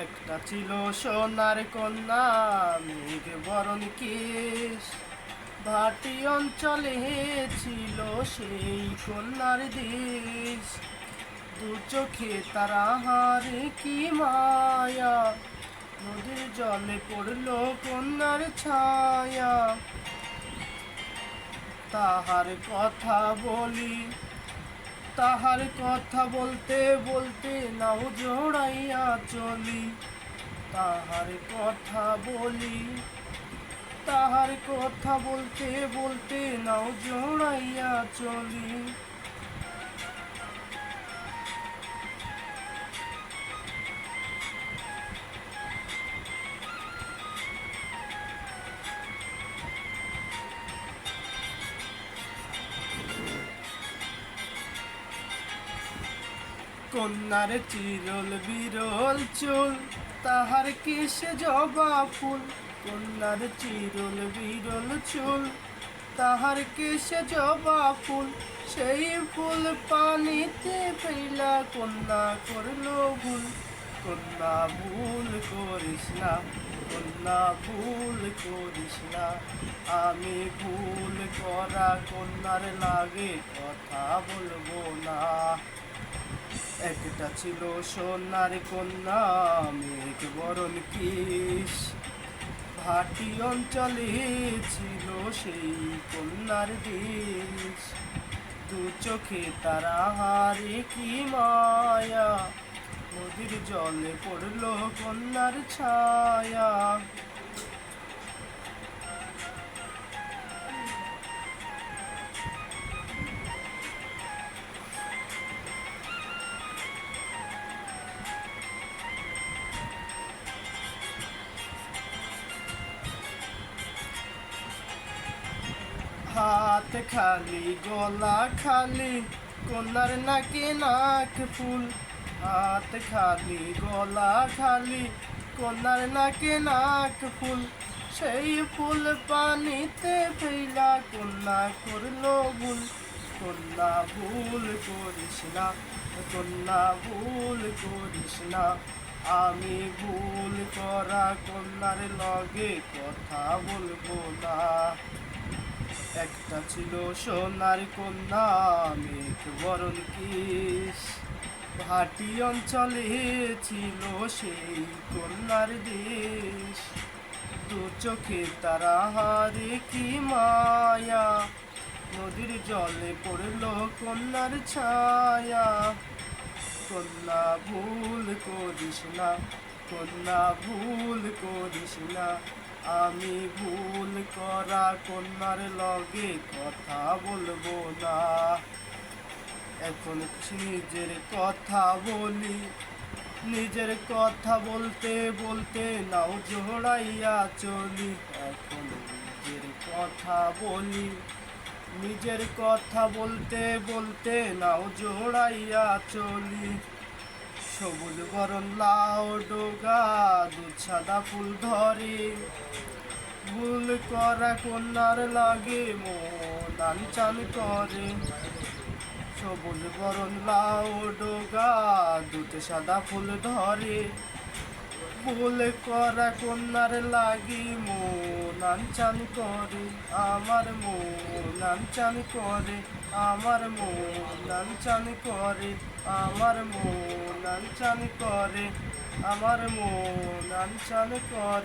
একটা ছিল সোনার কন্যা মেঘ বরণ কেশ, ভাটি অঞ্চলে ছিল সেই কন্যার দেশ। দু চোখে তারা হারে কি মায়া, নদীর জলে পড়ল কন্যার ছায়া। তাহার কথা বলি, তাহার কথা বলতে বলতে নাও জোড়াইয়া চলি। তাহার কথা বলি, তাহার কথা বলতে বলতে নাও জোড়াইয়া চলি। কন্যার চিরল বিরল চুল, তাহার কেশে জবা ফুল। কন্যার চিরল বিরল চুল, তাহার কেশে জবা ফুল। সেই ফুল পানিতে ফেলা কন্যা করল ভুল। কন্যা ভুল করিস না, কন্যা ভুল করিস না। আমি ভুল করা কন্যার লাগে কথা বলবো না। একটা ছিল সোনার কন্যা মেঘ বরণ কেশ, ভাটি অঞ্চলে ছিল সেই কন্যার দেশ। দু চোখে তারা হারে কি মায়া, নদীর জলে পড়ল কন্যার ছায়া। হাত খালি গলা খালি, কন্যার নাকে নাক ফুল। হাত খালি গলা খালি, কন্যার নাকে নাক ফুল। সেই ফুল পানিতে ফেলা কন্যা করলো ভুল। কন্যা ভুল করিস না, কন্যা ভুল করিস না। আমি ভুল করা কন্যার লগে কথা বলবো না। একটা ছিল সোনার কন্যা মেঘ বরণ কেশ, ভাটি অঞ্চলে ছিল সেই কন্যার দেশ। দু চোখে তারা হারে কি মায়া, নদীর জলে পড়ল কন্যার ছায়া। কন্যা ভুল করিস না, কন্যা ভুল করিস না। আমি ভুল করা কন্যার লগে কথা বলবো না। এখন নিজের কথা বলি, নিজের কথা বলতে বলতে নাও জোড়াইয়া চলি। এখন নিজের কথা বলি, নিজের কথা বলতে বলতে নাও জোড়াইয়া চলি। সবুজ বরণ লাউ ডোগা দুধ সাদা ফুল ধরে, ভুল করা কন্যার লাগে মন আনচান করে। সবুজ বরণ লাউ ডোগা দুধ সাদা ফুল ধরে, ভুল করা কন্যার লাগি মন আনচান করে। আমার মন আনচান করে, আমার মন আনচান করে, আমার মন আনচান করে, আমার মন আনচান করে।